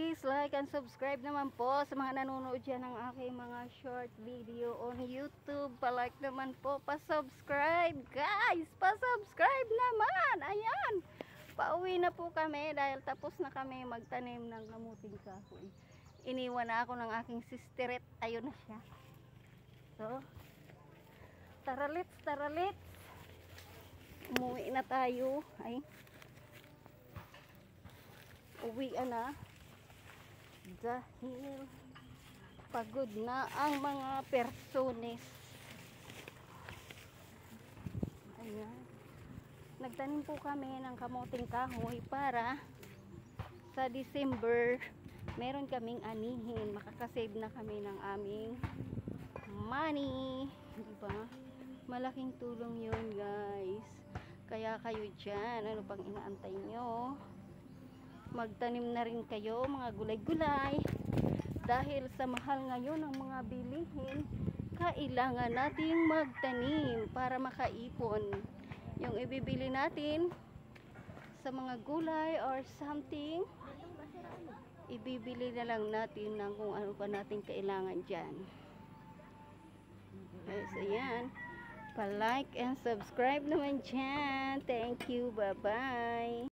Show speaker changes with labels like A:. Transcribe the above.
A: please like and subscribe naman po sa mga nanonood dyan ng aking mga short video on YouTube. Pa-like naman po, pa-subscribe guys, pa-subscribe naman. Ayan, pauwi na po kami dahil tapos na kami magtanim ng kamuting kahoy. Iniwan na ako ng aking sisteret. Ayun na siya. So, taralits, taralits. Umuwi na tayo. Ay, uwi na dahil pagod na ang mga persones. Ayan, nagtanim po kami ng kamuting kahoy para sa December meron kaming anihin, makakasave na kami ng aming money, diba? Malaking tulong yun guys. Kaya kayo dyan, ano pang inaantay nyo? Magtanim na rin kayo mga gulay-gulay dahil sa mahal ngayon ng mga bilihin, kailangan nating magtanim para makaipon yung ibibili natin sa mga gulay or something. Ibibili na lang natin ng kung ano pa natin kailangan dyan. Guys, ayan, pa-like and subscribe naman dyan. Thank you, bye-bye.